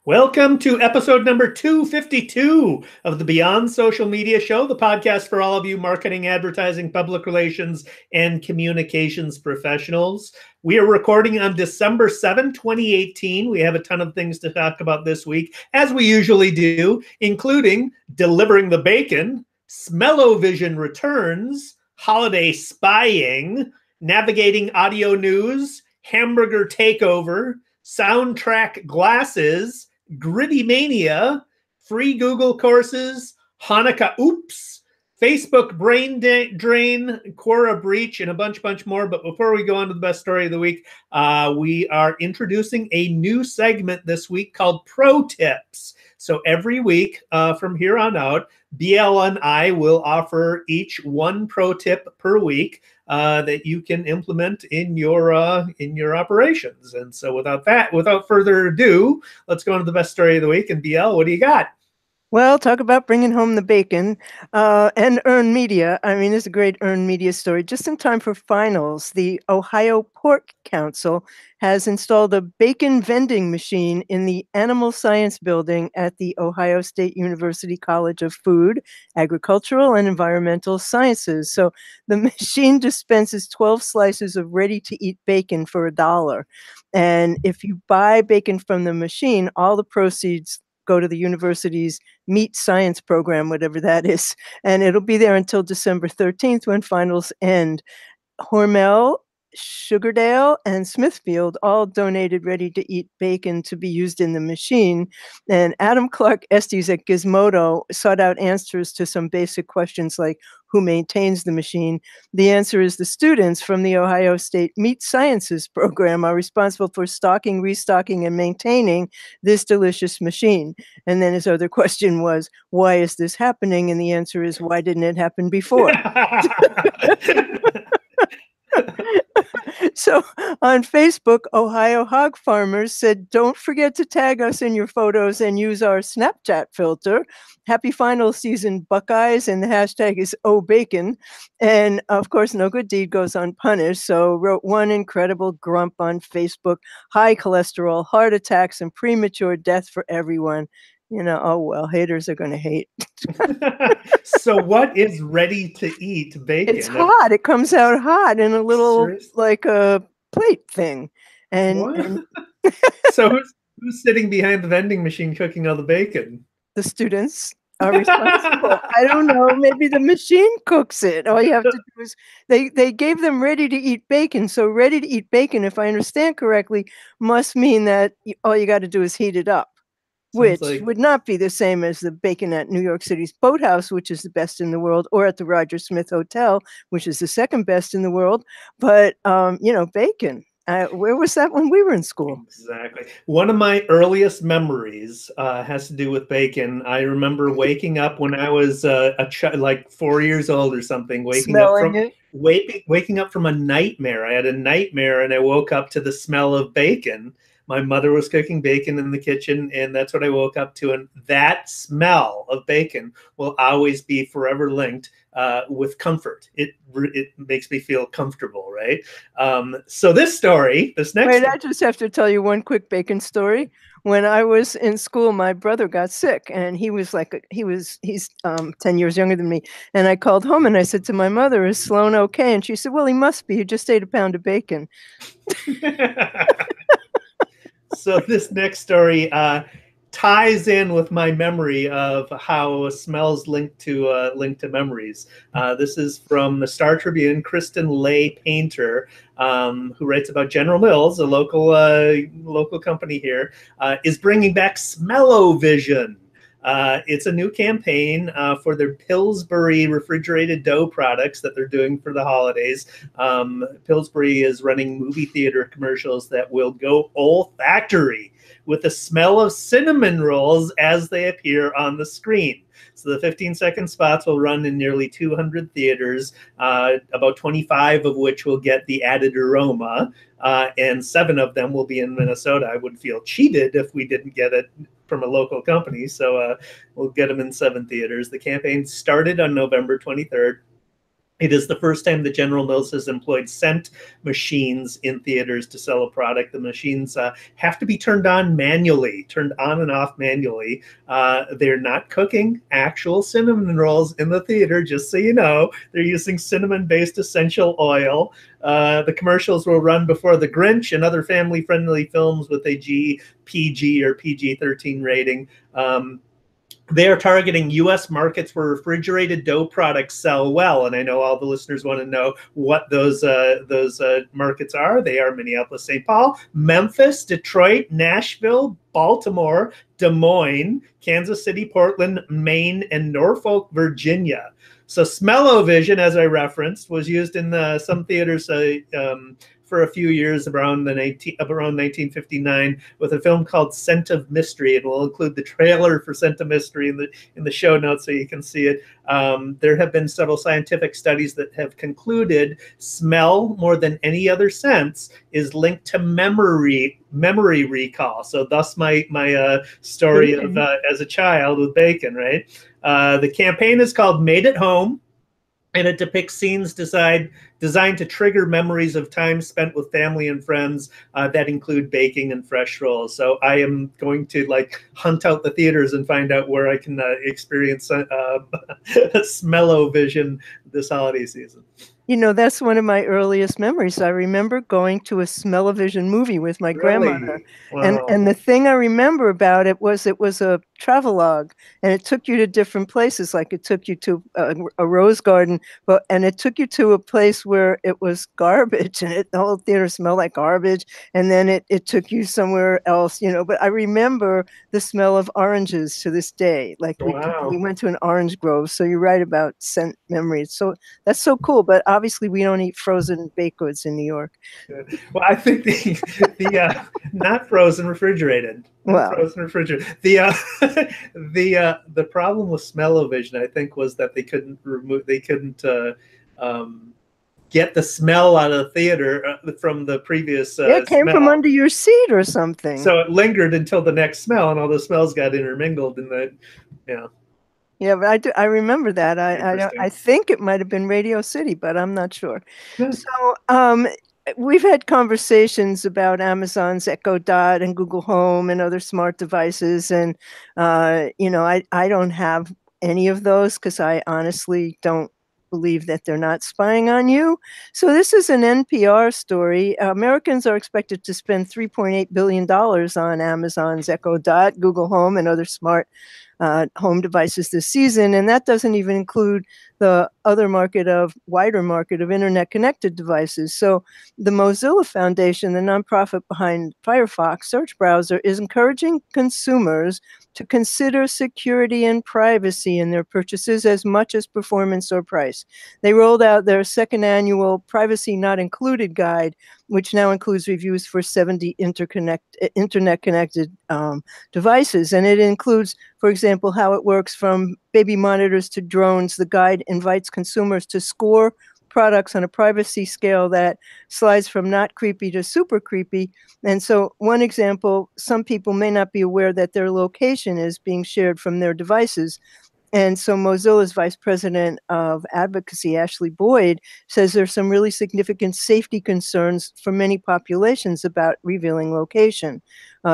Welcome to episode number 252 of the Beyond Social Media Show, the podcast for all of you marketing, advertising, public relations, and communications professionals. We are recording on December 7, 2018. We have a ton of things to talk about this week, as we usually do, including delivering the bacon, Smello-Vision returns, holiday spying, navigating audio news, hamburger takeover, soundtrack glasses, Grittymania, free Google courses, Chanukah Ooops, Facebook brain drain, Quora breach, and a bunch more. But before we go on to the best story of the week, we are introducing a new segment this week called Pro Tips. So every week from here on out, BL and I will offer each one pro tip per week that you can implement in your operations. And so without further ado, let's go on to the best story of the week. And BL, what do you got? Well, talk about bringing home the bacon and earned media. I mean, it's a great earned media story. Just in time for finals, the Ohio Pork Council has installed a bacon vending machine in the Animal Science Building at the Ohio State University College of Food, Agricultural, and Environmental Sciences. So the machine dispenses 12 slices of ready-to-eat bacon for $1. And if you buy bacon from the machine, all the proceeds go to the university's meat science program, whatever that is. And it'll be there until December 13th when finals end. Hormel, Sugardale, and Smithfield all donated ready-to-eat bacon to be used in the machine. And Adam Clark Estes at Gizmodo sought out answers to some basic questions like who maintains the machine. The answer is the students from the Ohio State Meat Sciences program are responsible for stocking, restocking, and maintaining this delicious machine. And then his other question was, why is this happening? And the answer is, why didn't it happen before? So on Facebook, Ohio hog farmers said, don't forget to tag us in your photos and use our Snapchat filter. Happy final season, Buckeyes, and the hashtag is #OBacon. And of course, no good deed goes unpunished. So wrote one incredible grump on Facebook, high cholesterol, heart attacks, and premature death for everyone. You know, oh, well, haters are going to hate. So what is ready to eat bacon? It's hot. It comes out hot in a little, Seriously? like a plate thing. And So who's sitting behind the vending machine cooking all the bacon? the students are responsible. I don't know. Maybe the machine cooks it. All you have to do is they gave them ready-to-eat bacon. So ready-to-eat bacon, if I understand correctly, must mean that all you got to do is heat it up. Which would not be the same as the bacon at New York City's Boathouse, which is the best in the world, or at the Roger Smith Hotel, which is the second best in the world. But, bacon. Where was that when we were in school? Exactly. One of my earliest memories has to do with bacon. I remember waking up when I was like 4 years old or something, waking up from a nightmare. I had a nightmare and I woke up to the smell of bacon. My mother was cooking bacon in the kitchen, and that's what I woke up to. And that smell of bacon will always be forever linked with comfort. It makes me feel comfortable, right? So this next Wait, I just have to tell you one quick bacon story. When I was in school, my brother got sick, and he's 10 years younger than me. And I called home and I said to my mother, "Is Sloan okay?" And she said, "Well, he must be. He just ate a pound of bacon." So this next story ties in with my memory of how smells link to memories. This is from the Star Tribune. Kristen Lay Painter, who writes about General Mills, a local company here, is bringing back Smello-Vision. It's a new campaign for their Pillsbury refrigerated dough products that they're doing for the holidays. Pillsbury is running movie theater commercials that will go olfactory with the smell of cinnamon rolls as they appear on the screen. So the 15-second spots will run in nearly 200 theaters, about 25 of which will get the added aroma, and 7 of them will be in Minnesota. I would feel cheated if we didn't get it from a local company, so we'll get them in 7 theaters. The campaign started on November 23rd. It is the first time that General Mills has employed scent machines in theaters to sell a product. The machines have to be turned on and off manually. They're not cooking actual cinnamon rolls in the theater, just so you know. They're using cinnamon-based essential oil. The commercials will run before The Grinch and other family-friendly films with a PG or PG-13 rating. They are targeting U.S. markets where refrigerated dough products sell well, and I know all the listeners want to know what those markets are. They are Minneapolis, St. Paul, Memphis, Detroit, Nashville, Baltimore, Des Moines, Kansas City, Portland, Maine, and Norfolk, Virginia. So Smello-Vision, as I referenced, was used in some theaters for a few years around 1959 with a film called Scent of Mystery, and we'll include the trailer for Scent of Mystery in the show notes so you can see it. There have been several scientific studies that have concluded smell, more than any other sense, is linked to memory recall. So thus my story of as a child with bacon, right? The campaign is called Made at Home, and it depicts scenes designed to trigger memories of time spent with family and friends that include baking and fresh rolls. So I am going to hunt out the theaters and find out where I can experience Smello-Vision this holiday season. You know, that's one of my earliest memories. I remember going to a Smell-O-Vision movie with my grandmother. Wow. And the thing I remember about it was a travelogue, and it took you to different places. Like it took you to a rose garden, and it took you to a place where it was garbage, and the whole theater smelled like garbage. And then it took you somewhere else, you know. But I remember the smell of oranges to this day. Like we went to an orange grove. So you're right about scent memories. So that's so cool. But obviously, we don't eat frozen baked goods in New York. Well, I think the not frozen, refrigerated. Well, frozen, refrigerated. The problem with Smello-Vision, I think, was that they couldn't get the smell out of the theater from the previous. It came smell from under your seat or something. So it lingered until the next smell, and all the smells got intermingled in the. Yeah, but I remember that. I think it might have been Radio City, but I'm not sure. Yeah. So we've had conversations about Amazon's Echo Dot and Google Home and other smart devices, and you know, I don't have any of those because I honestly don't believe that they're not spying on you. So this is an NPR story. Americans are expected to spend $3.8 billion on Amazon's Echo Dot, Google Home, and other smart home devices this season, and that doesn't even include the other wider market of internet connected devices. So the Mozilla Foundation, the nonprofit behind Firefox search browser, is encouraging consumers to consider security and privacy in their purchases as much as performance or price. They rolled out their second annual Privacy Not Included guide, which now includes reviews for 70 internet-connected devices. And it includes, for example, how it works from baby monitors to drones. The guide invites consumers to score products on a privacy scale that slides from not creepy to super creepy. And so one example, some people may not be aware that their location is being shared from their devices. And so Mozilla's Vice President of Advocacy, Ashley Boyd, says there's some really significant safety concerns for many populations about revealing location.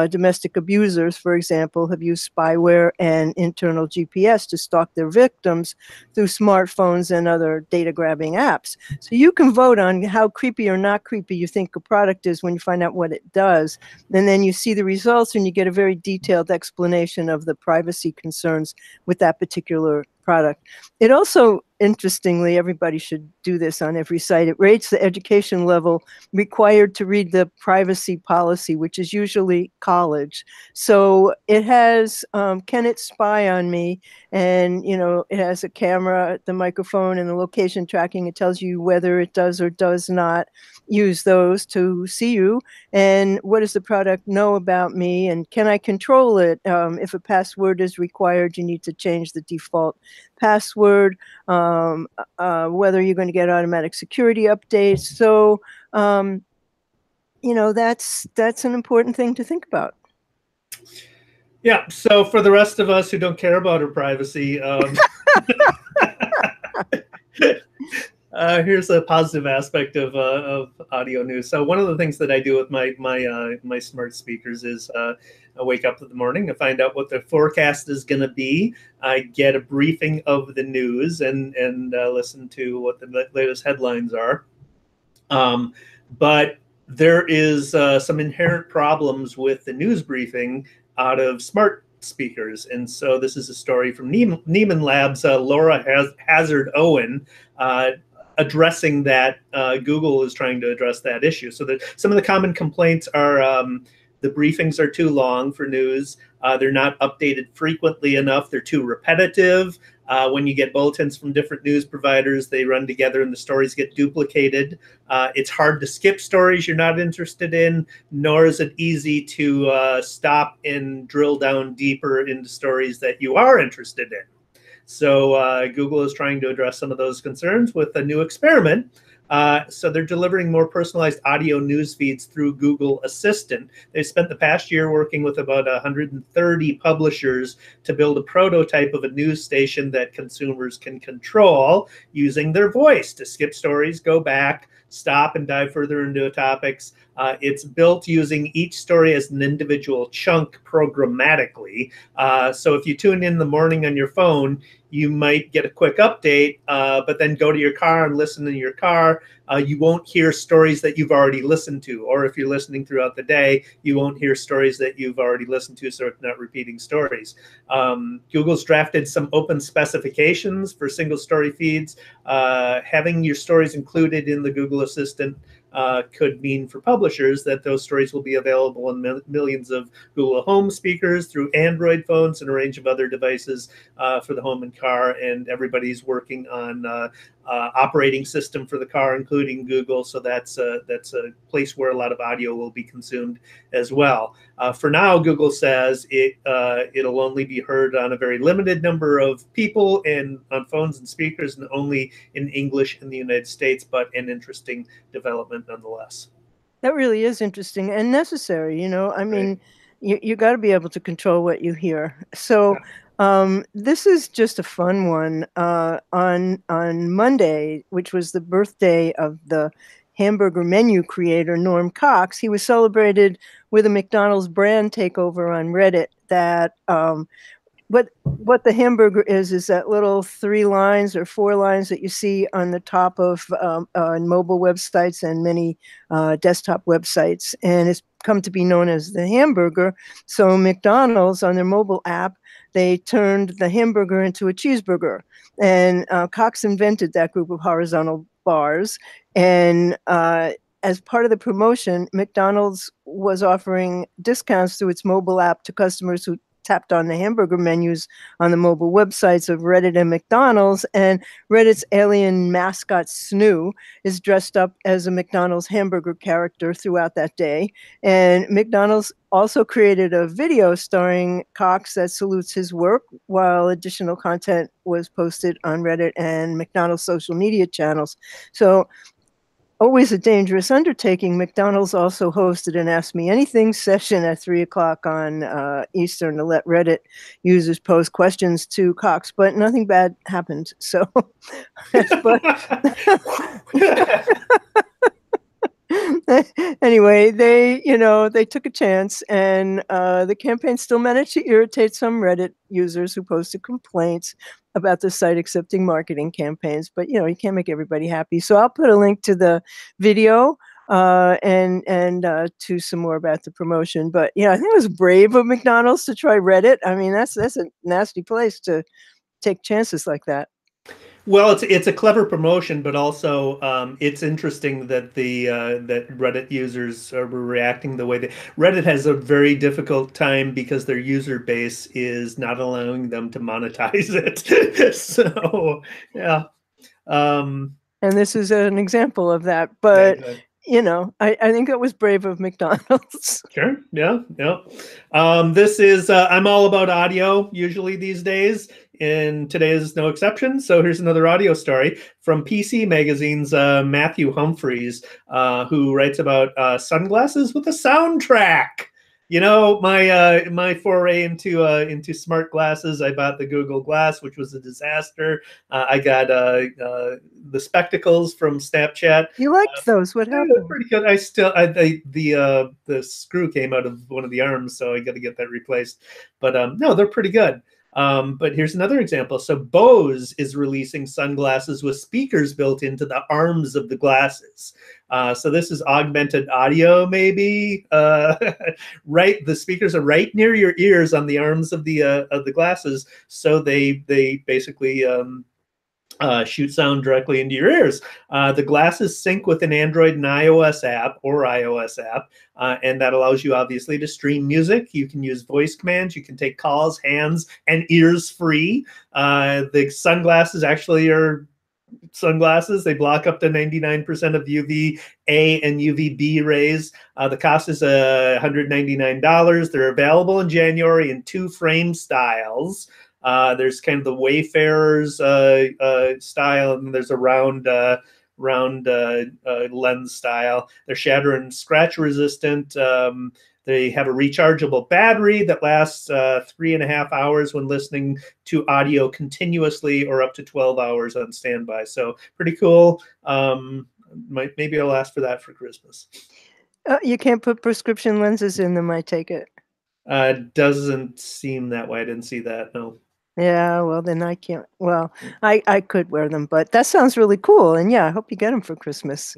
Domestic abusers, for example, have used spyware and internal GPS to stalk their victims through smartphones and other data-grabbing apps. So you can vote on how creepy or not creepy you think a product is when you find out what it does. And then you see the results and you get a very detailed explanation of the privacy concerns with that particular product. It also, interestingly, everybody should do this on every site, it rates the education level required to read the privacy policy, which is usually college. So it has, can it spy on me? And, you know, it has a camera, the microphone, and the location tracking. It tells you whether it does or does not use those to see you. And what does the product know about me? And can I control it? If a password is required, you need to change the default password, whether you're going to get automatic security updates. So, you know, that's an important thing to think about. Yeah. So for the rest of us who don't care about our privacy, Here's a positive aspect of audio news. So one of the things that I do with my smart speakers is I wake up in the morning to find out what the forecast is going to be. I get a briefing of the news and listen to what the latest headlines are. But there is some inherent problems with the news briefing out of smart speakers. And so this is a story from Neiman Labs, Laura Hazard Owen, addressing that. Google is trying to address that issue. So that some of the common complaints are the briefings are too long for news. They're not updated frequently enough. They're too repetitive. When you get bulletins from different news providers, they run together and the stories get duplicated. It's hard to skip stories you're not interested in, nor is it easy to stop and drill down deeper into stories that you are interested in. So Google is trying to address some of those concerns with a new experiment. So they're delivering more personalized audio news feeds through Google Assistant. They spent the past year working with about 130 publishers to build a prototype of a news station that consumers can control using their voice to skip stories, go back, stop and dive further into topics. It's built using each story as an individual chunk programmatically. So if you tune in the morning on your phone, you might get a quick update, but then go to your car and listen in your car. You won't hear stories that you've already listened to. Or if you're listening throughout the day, you won't hear stories that you've already listened to, so it's not repeating stories. Google's drafted some open specifications for single story feeds. Having your stories included in the Google Assistant could mean for publishers that those stories will be available on millions of Google Home speakers, through Android phones, and a range of other devices for the home and car. And everybody's working on operating system for the car, including Google. So that's a place where a lot of audio will be consumed as well. For now, Google says it'll only be heard on a very limited number of people and on phones and speakers, and only in English in the United States, but an interesting development nonetheless. That really is interesting and necessary. You know, I mean, you got to be able to control what you hear. So this is just a fun one. On Monday, which was the birthday of the hamburger menu creator Norm Cox, he was celebrated with a McDonald's brand takeover on Reddit. That what the hamburger is that little 3 lines or 4 lines that you see on the top of mobile websites and many desktop websites, and it's come to be known as the hamburger. So McDonald's, on their mobile app, they turned the hamburger into a cheeseburger, and Cox invented that group of horizontal bars. And as part of the promotion, McDonald's was offering discounts through its mobile app to customers who tapped on the hamburger menus on the mobile websites of Reddit and McDonald's. And Reddit's alien mascot Snoo is dressed up as a McDonald's hamburger character throughout that day. And McDonald's also created a video starring Cox that salutes his work, while additional content was posted on Reddit and McDonald's social media channels. So always a dangerous undertaking, McDonald's also hosted an Ask Me Anything session at 3 o'clock on Eastern to let Reddit users pose questions to Cox, but nothing bad happened. So, anyway, they took a chance, and the campaign still managed to irritate some Reddit users who posted complaints about the site accepting marketing campaigns. But you can't make everybody happy. So I'll put a link to the video and to some more about the promotion. But I think it was brave of McDonald's to try Reddit. I mean, that's a nasty place to take chances like that. Well, it's a clever promotion, but also it's interesting that that Reddit users were reacting the way they. Reddit has a very difficult time because their user base is not allowing them to monetize it. So, yeah. And this is an example of that. But I think that was brave of McDonald's. Sure. Yeah. This is I'm all about audio usually these days, and today is no exception. So here's another audio story from PC Magazine's Matthew Humphreys, who writes about sunglasses with a soundtrack. My foray into smart glasses. I bought the Google Glass, which was a disaster. I got the spectacles from Snapchat. You liked those. What They're happened? pretty good. The screw came out of one of the arms, so I got to get that replaced. But no, they're pretty good. But here's another example. So Bose is releasing sunglasses with speakers built into the arms of the glasses. So this is augmented audio, maybe. Right, the speakers are right near your ears on the arms of the glasses, so they basically shoot sound directly into your ears. The glasses sync with an Android and iOS app and that allows you obviously to stream music. You can use voice commands. You can take calls, hands and ears free. The sunglasses actually are sunglasses. They block up to 99% of UVA and UVB rays. The cost is $199. They're available in January in 2 frame styles. There's kind of the Wayfarer's style, and there's a round lens style. They're shatter and scratch resistant. They have a rechargeable battery that lasts 3.5 hours when listening to audio continuously, or up to 12 hours on standby. So pretty cool. Maybe I'll ask for that for Christmas. You can't put prescription lenses in them, I take it. Doesn't seem that way. I didn't see that. No. Yeah, well, then I can't. Well, I could wear them, but that sounds really cool. And yeah, I hope you get them for Christmas.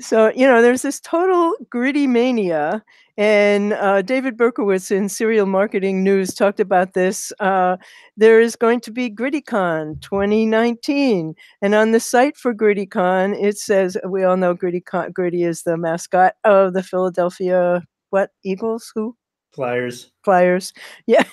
So, there's this total Grittymania, and David Berkowitz in Serial Marketing News talked about this. There is going to be GrittyCon 2019, and on the site for GrittyCon, it says, we all know Gritty is the mascot of the Philadelphia, Eagles? Who? Flyers. Yeah.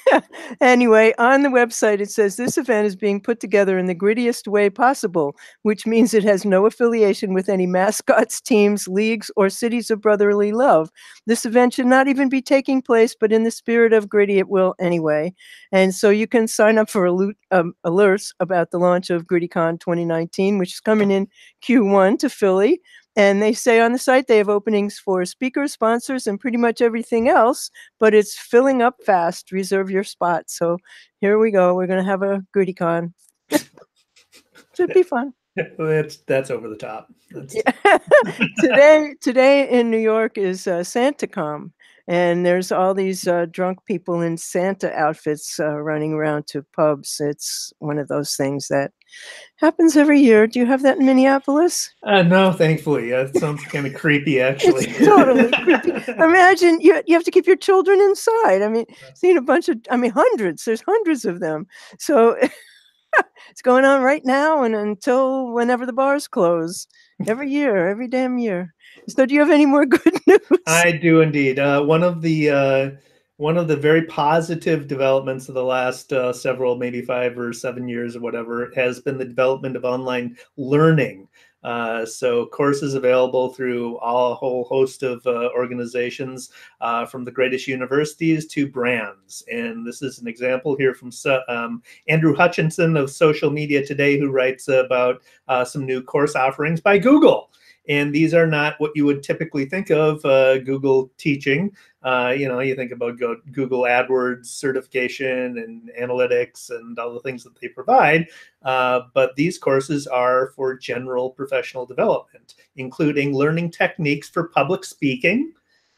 Anyway, on the website, it says this event is being put together in the grittiest way possible, which means it has no affiliation with any mascots, teams, leagues, or cities of brotherly love. This event should not even be taking place, but in the spirit of gritty, it will anyway. And so you can sign up for alerts about the launch of GrittyCon 2019, which is coming in Q1 to Philly. And they say on the site they have openings for speakers, sponsors, and pretty much everything else, but it's filling up fast. Reserve your spot. So here we go. We're going to have a GrittyCon. Should be fun. That's over the top. Today in New York is SantaCom, and there's all these drunk people in Santa outfits running around to pubs. It's one of those things that happens every year. Do you have that in Minneapolis? No, thankfully. It sounds kind of creepy, actually. It's totally creepy. Imagine you have to keep your children inside. I mean, seen a bunch of, hundreds. There's hundreds of them. So it's going on right now and until whenever the bars close. Every year, every damn year. So do you have any more good news? I do indeed. One of the very positive developments of the last several, maybe 5 or 7 years or whatever, has been the development of online learning. So courses available through a whole host of organizations, from the greatest universities to brands. And this is an example here from Andrew Hutchinson of Social Media Today, who writes about some new course offerings by Google. And these are not what you would typically think of Google teaching. You think about Google AdWords certification and analytics and all the things that they provide. But these courses are for general professional development, including learning techniques for public speaking,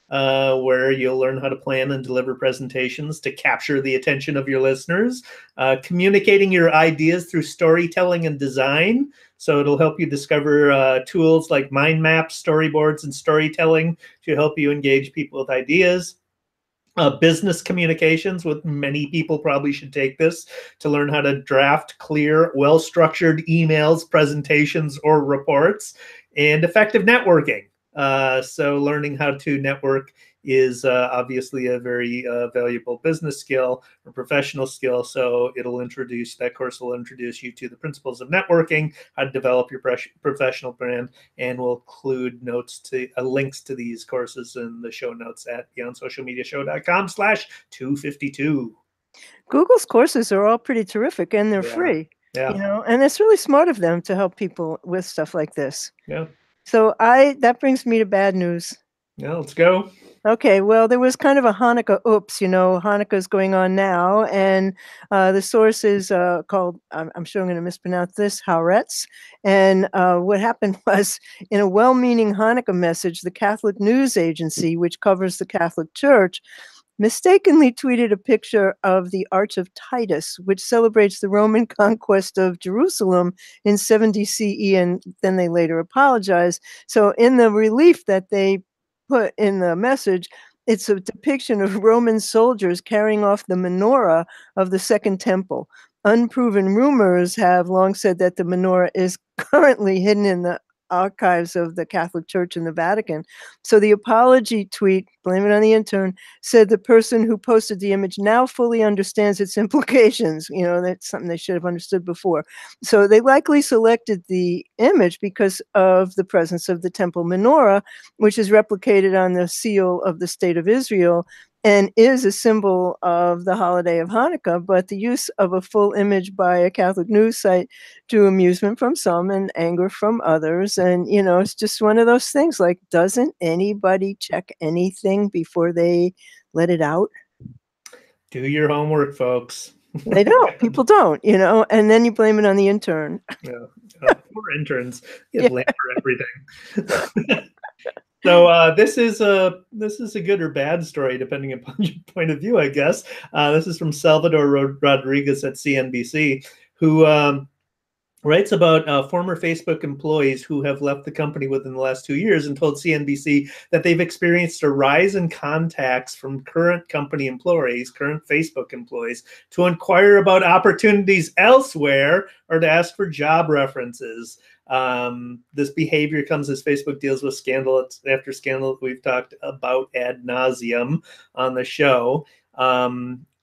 where you'll learn how to plan and deliver presentations to capture the attention of your listeners, communicating your ideas through storytelling and design. So it'll help you discover tools like mind maps, storyboards, and storytelling to help you engage people with ideas. Business communications, with many people probably should take this to learn how to draft clear, well-structured emails, presentations, or reports. And effective networking. So learning how to network is obviously a very valuable business skill or professional skill. So that course will introduce you to the principles of networking, how to develop your professional brand, and will include links to these courses in the show notes at beyondsocialmediashow.com/252. Google's courses are all pretty terrific, and they're free. Yeah. And it's really smart of them to help people with stuff like this. Yeah. So that brings me to bad news. Yeah, let's go. Okay, well, there was kind of a Hanukkah oops, Hanukkah's going on now, and the source is called, I'm sure I'm going to mispronounce this, Haaretz. And what happened was, in a well-meaning Hanukkah message, the Catholic News Agency, which covers the Catholic Church, mistakenly tweeted a picture of the Arch of Titus, which celebrates the Roman conquest of Jerusalem in 70 CE, and then they later apologized. So in the relief that they put in the message, it's a depiction of Roman soldiers carrying off the menorah of the Second Temple. Unproven rumors have long said that the menorah is currently hidden in the archives of the Catholic Church in the Vatican. So the apology tweet, blame it on the intern, said the person who posted the image now fully understands its implications. That's something they should have understood before. So they likely selected the image because of the presence of the temple menorah, which is replicated on the seal of the State of Israel and is a symbol of the holiday of Hanukkah. But the use of a full image by a Catholic news site drew amusement from some and anger from others. And, it's just one of those things, like, doesn't anybody check anything before they let it out? Do your homework, folks. They don't. People don't, and then you blame it on the intern. Yeah. Poor interns get blamed for everything. So this is a good or bad story, depending upon your point of view, I guess. This is from Salvador Rodriguez at CNBC, who writes about former Facebook employees who have left the company within the last 2 years and told CNBC that they've experienced a rise in contacts from current company employees, current Facebook employees, to inquire about opportunities elsewhere or to ask for job references. This behavior comes as Facebook deals with scandal after scandal that we've talked about ad nauseum on the show.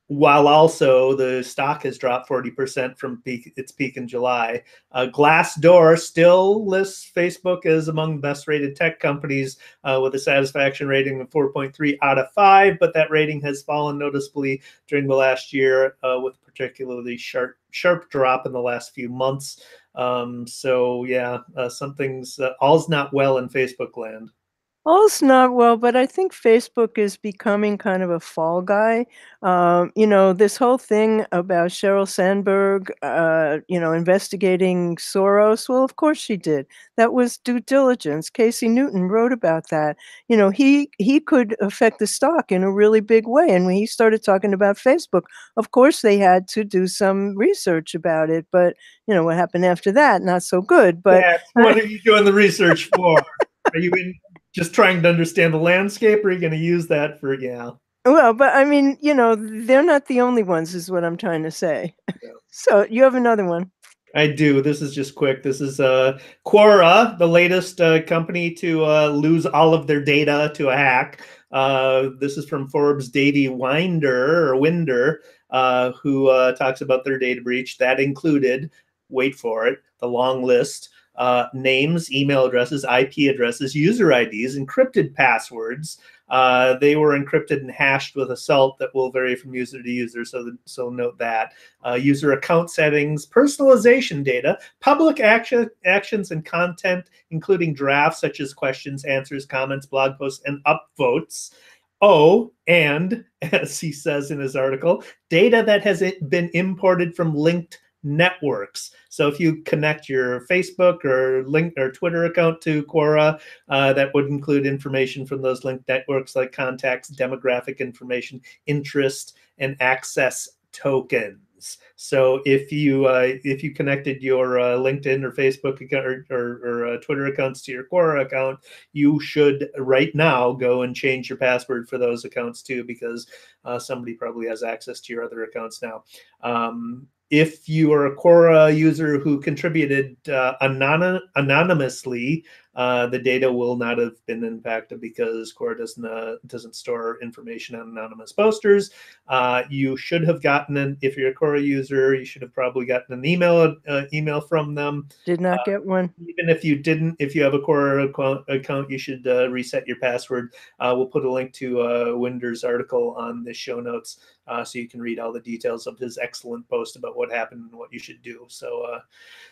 While also the stock has dropped 40% from its peak in July. Glassdoor still lists Facebook as among the best rated tech companies with a satisfaction rating of 4.3 out of 5, but that rating has fallen noticeably during the last year with a particularly sharp drop in the last few months. So yeah, something's all's not well in Facebook land. All's not well, but I think Facebook is becoming kind of a fall guy. This whole thing about Sheryl Sandberg, investigating Soros. Well, of course she did. That was due diligence. Casey Newton wrote about that. He could affect the stock in a really big way. And when he started talking about Facebook, of course they had to do some research about it. But what happened after that? Not so good. But what are you doing the research for? Are you just trying to understand the landscape, or are you going to use that for, Well, but I mean, they're not the only ones, is what I'm trying to say. Yeah. So you have another one. I do. This is just quick. This is Quora, the latest company to lose all of their data to a hack. This is from Forbes' Davey Winder, who talks about their data breach. That included, wait for it, the long list. Names, email addresses, IP addresses, user IDs, encrypted passwords. They were encrypted and hashed with a salt that will vary from user to user, so note that. User account settings, personalization data, public actions and content, including drafts such as questions, answers, comments, blog posts, and upvotes. Oh, and as he says in his article, data that has been imported from linked networks. So if you connect your Facebook or link or Twitter account to Quora, that would include information from those linked networks like contacts, demographic information, interest, and access tokens. So if you connected your LinkedIn or Facebook account or Twitter accounts to your Quora account, you should right now go and change your password for those accounts too, because somebody probably has access to your other accounts now. If you are a Quora user who contributed anonymously, the data will not have been impacted because Quora doesn't store information on anonymous posters. You should have gotten if you're a Quora user, you should have probably gotten an email from them. Did not get one. Even if you didn't, if you have a Quora account, you should reset your password. We'll put a link to Winder's article on the show notes so you can read all the details of his excellent post about what happened and what you should do. So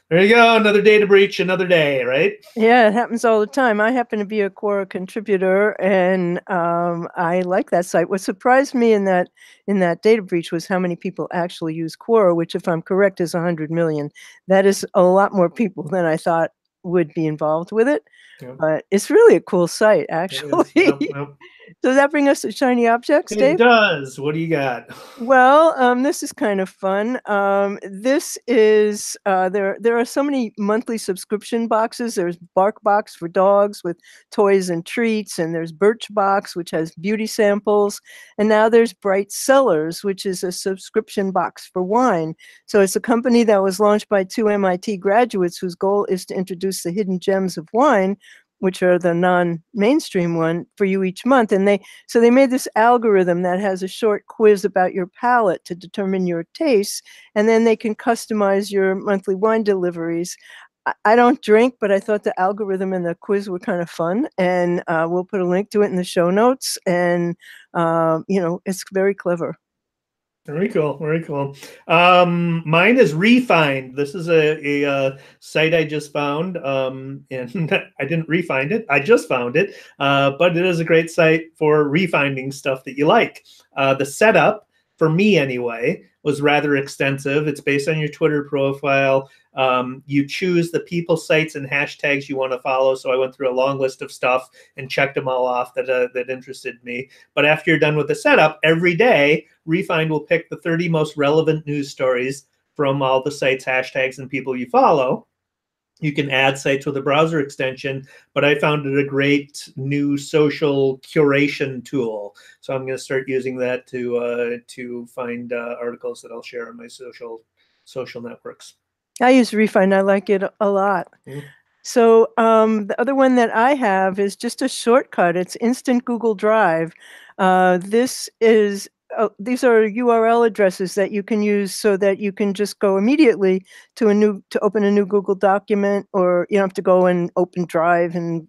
there you go, another data breach, another day, right? Yeah, happens all the time. I happen to be a Quora contributor, and I like that site. What surprised me in that data breach was how many people actually use Quora, which, if I'm correct, is 100 million. That is a lot more people than I thought would be involved with it. Yep. But it's really a cool site, actually. Yep, yep. Does that bring us to shiny objects, Dave? It does. What do you got? Well, this is kind of fun. This is there are so many monthly subscription boxes. There's Bark Box for dogs with toys and treats, and there's Birch Box, which has beauty samples, and now there's Bright Cellars, which is a subscription box for wine. So it's a company that was launched by 2 MIT graduates whose goal is to introduce the hidden gems of wine, which are the non-mainstream one, for you each month. And they made this algorithm that has a short quiz about your palate to determine your tastes, and then they can customize your monthly wine deliveries. I don't drink, but I thought the algorithm and the quiz were kind of fun, and we'll put a link to it in the show notes. And it's very clever. Very cool. Very cool. Mine is Refind. This is a site I just found, and I didn't refind it. I just found it, but it is a great site for refinding stuff that you like. The setup, for me anyway, was rather extensive. It's based on your Twitter profile. You choose the people, sites, and hashtags you want to follow. So I went through a long list of stuff and checked them all off that interested me. But after you're done with the setup, every day, Refind will pick the 30 most relevant news stories from all the sites, hashtags, and people you follow. You can add sites with a browser extension, but I found it a great new social curation tool. So I'm going to start using that to find articles that I'll share on my social networks. I use Refind. I like it a lot. So the other one that I have is just a shortcut. It's Instant Google Drive. These are URL addresses that you can use so that you can just go immediately to open a new Google document, or you don't have to go and open Drive, and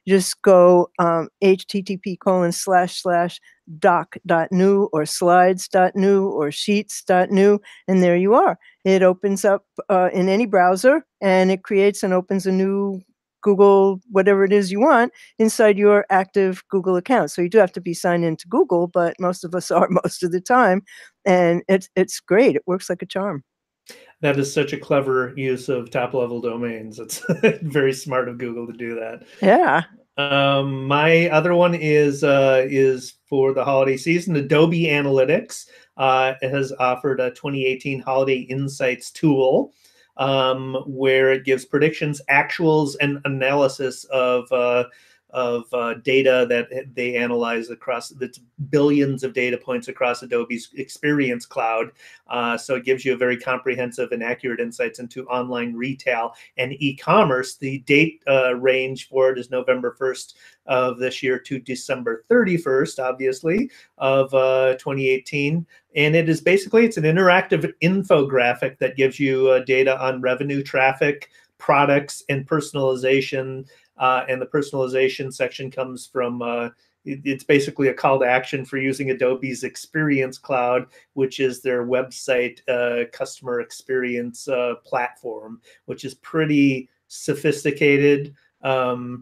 just go http://doc.new or slides.new or sheets.new, and there you are. It opens up in any browser, and it creates and opens a new Google, whatever it is you want, inside your active Google account. So you do have to be signed into Google, but most of us are most of the time, and it's great. It works like a charm. That is such a clever use of top-level domains. It's very smart of Google to do that. Yeah. My other one is for the holiday season. Adobe Analytics has offered a 2018 Holiday Insights tool, where it gives predictions, actuals, and analysis of data that they analyze across the billions of data points across Adobe's Experience Cloud. So it gives you a very comprehensive and accurate insights into online retail and e-commerce. The date range for it is November 1st of this year to December 31st, obviously, of 2018. And it is basically, it's an interactive infographic that gives you data on revenue, traffic, products, and personalization. And the personalization section comes from, it's basically a call to action for using Adobe's Experience Cloud, which is their website customer experience platform, which is pretty sophisticated,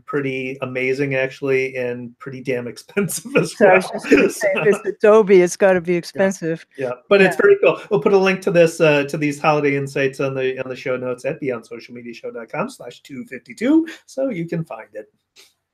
pretty amazing actually, and pretty damn expensive as well. I was just going to say, if it's Adobe, it's got to be expensive. Yeah, but it's very cool. We'll put a link to this to these holiday insights on the show notes at beyondsocialmediashow.com/252, so you can find it.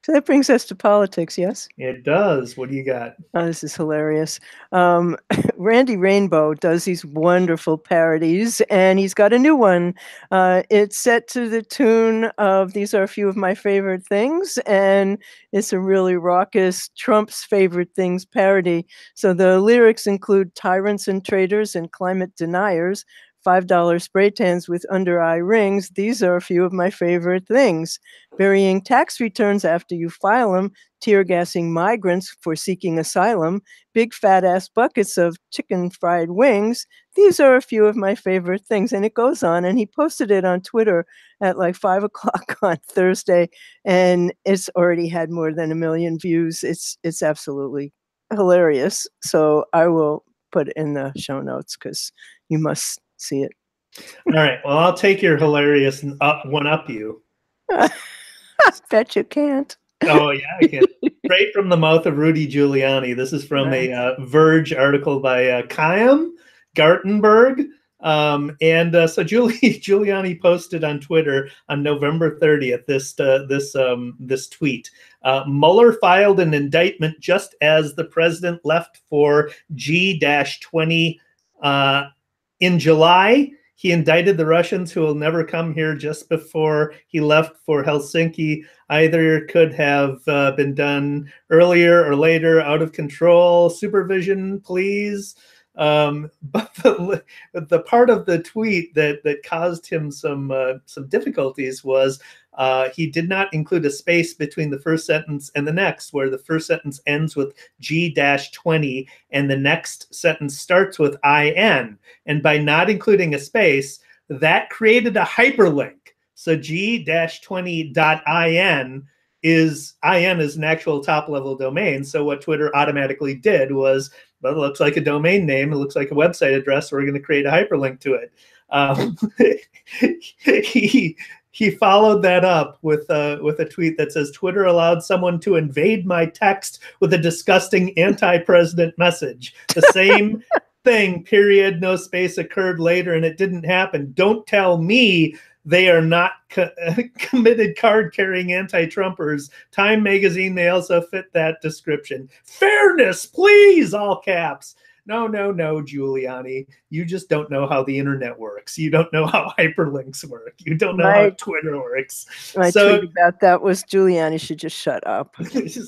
So that brings us to politics, yes? It does. What do you got? Oh, this is hilarious. Randy Rainbow does these wonderful parodies, and he's got a new one. It's set to the tune of "These Are a Few of My Favorite Things," and it's a really raucous Trump's Favorite Things parody. So the lyrics include tyrants and traitors and climate deniers, $5 spray tans with under-eye rings. These are a few of my favorite things. Burying tax returns after you file them, tear gassing migrants for seeking asylum, big fat ass buckets of chicken fried wings. These are a few of my favorite things. And it goes on, and he posted it on Twitter at like 5 o'clock on Thursday, and it's already had more than 1 million views. It's absolutely hilarious. So I will put it in the show notes because you must see it. All right. Well, I'll take your hilarious one up you. Bet you can't. Oh, yeah, I can. Straight from the mouth of Rudy Giuliani. This is from Nice. a Verge article by Chaim Gartenberg. So Giuliani posted on Twitter on November 30th this tweet. Mueller filed an indictment just as the president left for G-20 in July. He indicted the Russians who will never come here just before he left for Helsinki. Either could have been done earlier or later, out of control. Supervision, please. But the part of the tweet that caused him some difficulties was he did not include a space between the first sentence and the next, where the first sentence ends with G-20 and the next sentence starts with IN. And by not including a space, that created a hyperlink. So G-20.in is an actual top-level domain. So what Twitter automatically did was, well, it looks like a domain name, it looks like a website address, so we're going to create a hyperlink to it. He followed that up with a tweet that says, Twitter allowed someone to invade my text with a disgusting anti-president message. The same thing, period, no space, occurred later, and it didn't happen. Don't tell me they are not committed card-carrying anti-Trumpers. Time magazine may also fit that description. Fairness, please, all caps. No, Giuliani. You just don't know how the internet works. You don't know how hyperlinks work. You don't know how Twitter works. My tweet about that was Giuliani should just shut up.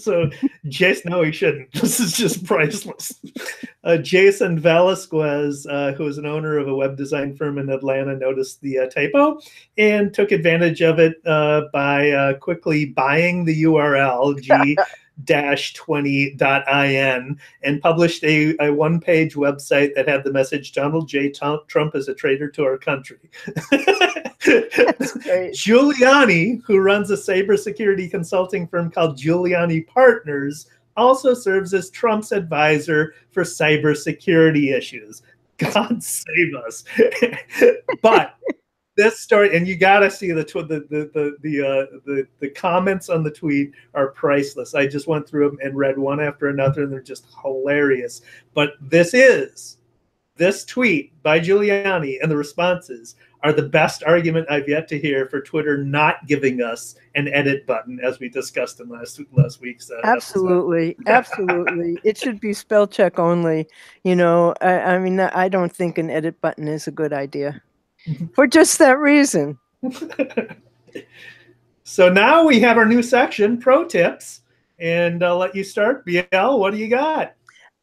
So, Jason, no, he shouldn't. This is just priceless. Jason Velasquez, who is an owner of a web design firm in Atlanta, noticed the typo and took advantage of it by quickly buying the URL G-20.in and published a one-page website that had the message, Donald J. Trump is a traitor to our country. Giuliani, who runs a cybersecurity consulting firm called Giuliani Partners, also serves as Trump's advisor for cybersecurity issues. God save us. But this story, and you got to see the comments on the tweet are priceless. I just went through them and read one after another, and they're just hilarious. But this tweet by Giuliani and the responses are the best argument I've yet to hear for Twitter not giving us an edit button, as we discussed in last week's absolutely absolutely. It should be spell check only. I mean, I don't think an edit button is a good idea for just that reason. So now we have our new section, Pro Tips, and I'll let you start. BL, what do you got?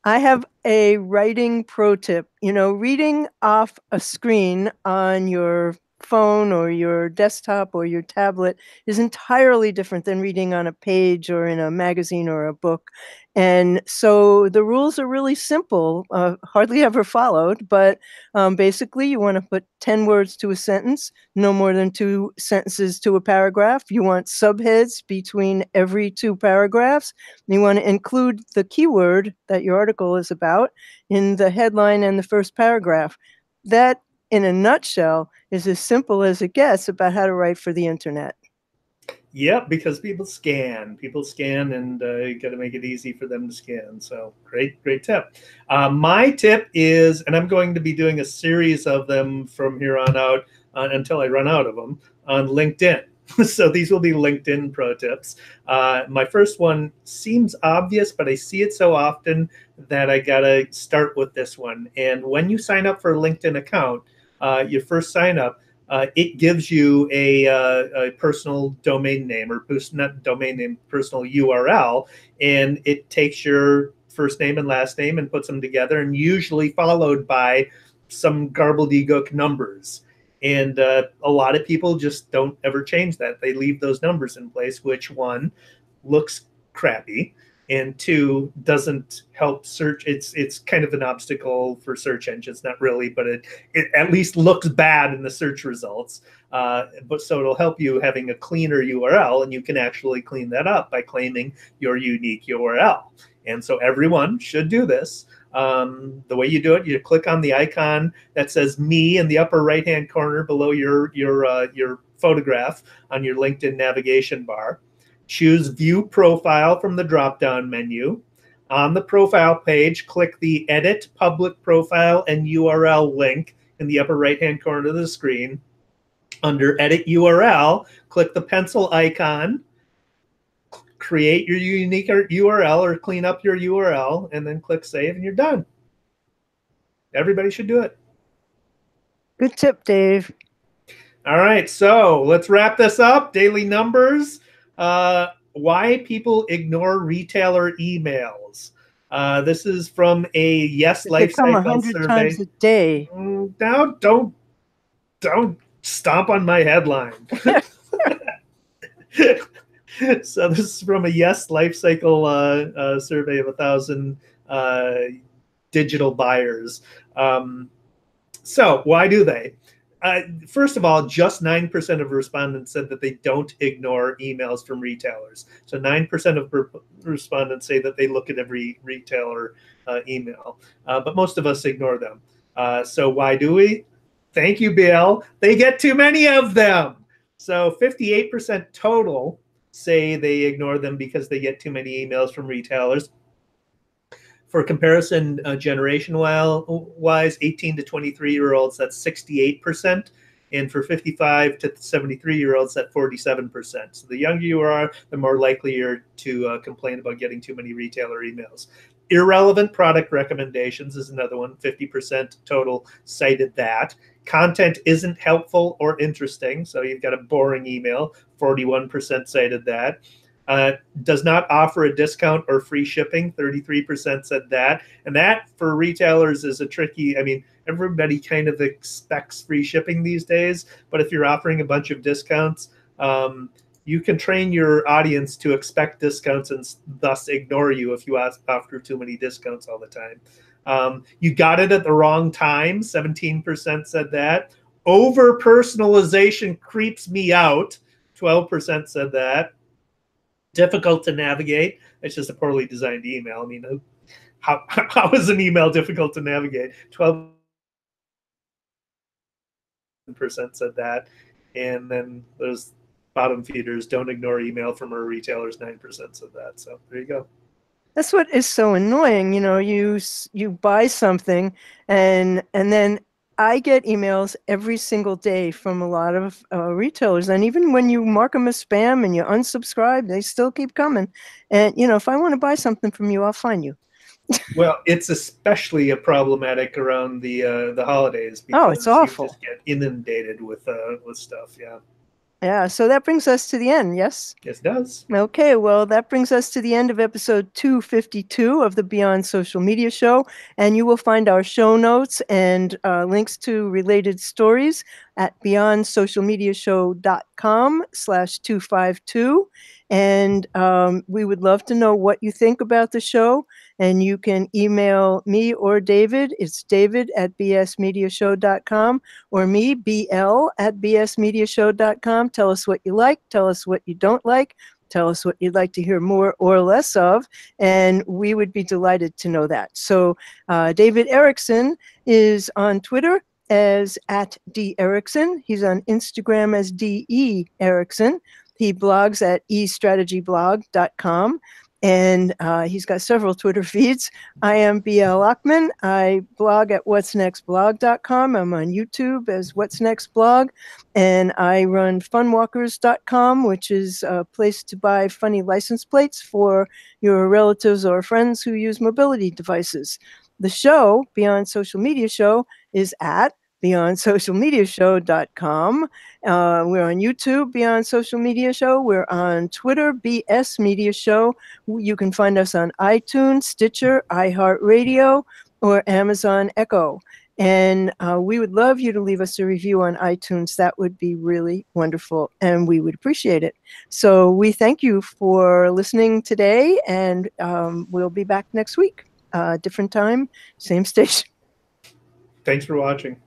I have a writing pro tip. Reading off a screen on your phone or your desktop or your tablet is entirely different than reading on a page or in a magazine or a book. And so the rules are really simple, hardly ever followed, but basically you want to put 10 words to a sentence, no more than 2 sentences to a paragraph. You want subheads between every 2 paragraphs. You want to include the keyword that your article is about in the headline and the first paragraph. That, in a nutshell, is as simple as it gets about how to write for the internet. Yep, because people scan, and you got to make it easy for them to scan. So great tip. My tip is, and I'm going to be doing a series of them from here on out until I run out of them, on LinkedIn. So these will be LinkedIn pro tips. My first one seems obvious, but I see it so often that I got to start with this one. And when you sign up for a LinkedIn account, your first sign up, it gives you a personal domain name, or not domain name, personal URL, and it takes your first name and last name and puts them together, and usually followed by some garbledy-gook numbers. And a lot of people just don't ever change that. They leave those numbers in place, which, 1, looks crappy, and 2, doesn't help search. It's kind of an obstacle for search engines, not really, but it at least looks bad in the search results. But so it'll help you having a cleaner URL, and you can actually clean that up by claiming your unique URL. And so everyone should do this. The way you do it, you click on the icon that says "Me" in the upper right-hand corner below your photograph on your LinkedIn navigation bar. Choose View Profile from the drop-down menu. On the profile page, click the Edit Public Profile and URL link in the upper right-hand corner of the screen. Under Edit URL, click the pencil icon, create your unique URL or clean up your URL, and then click Save, and you're done. Everybody should do it. Good tip, Dave. All right, so let's wrap this up. Daily numbers. Why people ignore retailer emails. This is from a Yes Life Cycle survey. 100 times a day. Now, don't stomp on my headline. So this is from a Yes Life Cycle survey of 1,000 digital buyers. So why do they? First of all, just 9% of respondents said that they don't ignore emails from retailers. So 9% of respondents say that they look at every retailer email, but most of us ignore them. So why do we? Thank you, Bill. They get too many of them. So 58% total say they ignore them because they get too many emails from retailers. For comparison, generation-wise, 18 to 23-year-olds, that's 68%. And for 55 to 73-year-olds, that's 47%. So the younger you are, the more likely you're to complain about getting too many retailer emails. Irrelevant product recommendations is another one. 50% total cited that. Content isn't helpful or interesting. So you've got a boring email. 41% cited that. Does not offer a discount or free shipping. 33% said that. And that for retailers is a tricky, I mean, everybody kind of expects free shipping these days, but if you're offering a bunch of discounts, you can train your audience to expect discounts and thus ignore you if you offer too many discounts all the time. You got it at the wrong time. 17% said that. Over personalization creeps me out. 12% said that. Difficult to navigate. It's just a poorly designed email. I mean, how is an email difficult to navigate? 12% said that. And then those bottom feeders, don't ignore email from our retailers, 9% said that. So there you go. That's what is so annoying. You know, you buy something and then I get emails every single day from a lot of retailers. And even when you mark them as spam and you unsubscribe, they still keep coming. And, you know, if I want to buy something from you, I'll find you. Well, it's especially problematic around the holidays. Because it's awful. You just get inundated with stuff, yeah. Yeah, so that brings us to the end, yes? Yes, it does. Okay, well, that brings us to the end of episode 252 of the Beyond Social Media Show, and you will find our show notes and links to related stories at beyondsocialmediashow.com/252. And we would love to know what you think about the show. And you can email me or David. It's david@bsmediashow.com or me, bl@bsmediashow.com. Tell us what you like. Tell us what you don't like. Tell us what you'd like to hear more or less of, and we would be delighted to know that. So David Erickson is on Twitter as @D_Erickson. He's on Instagram as DE Erickson. He blogs at estrategyblog.com. And he's got several Twitter feeds. I am BL Ochman. I blog at whatsnextblog.com. I'm on YouTube as What's Next Blog. And I run funwalkers.com, which is a place to buy funny license plates for your relatives or friends who use mobility devices. The show, Beyond Social Media Show, is at beyondsocialmediashow.com. We're on YouTube, Beyond Social Media Show. We're on Twitter, BS Media Show. You can find us on iTunes, Stitcher, iHeartRadio, or Amazon Echo. And we would love you to leave us a review on iTunes. That would be really wonderful, and we would appreciate it. So we thank you for listening today, and we'll be back next week. Different time, same station. Thanks for watching.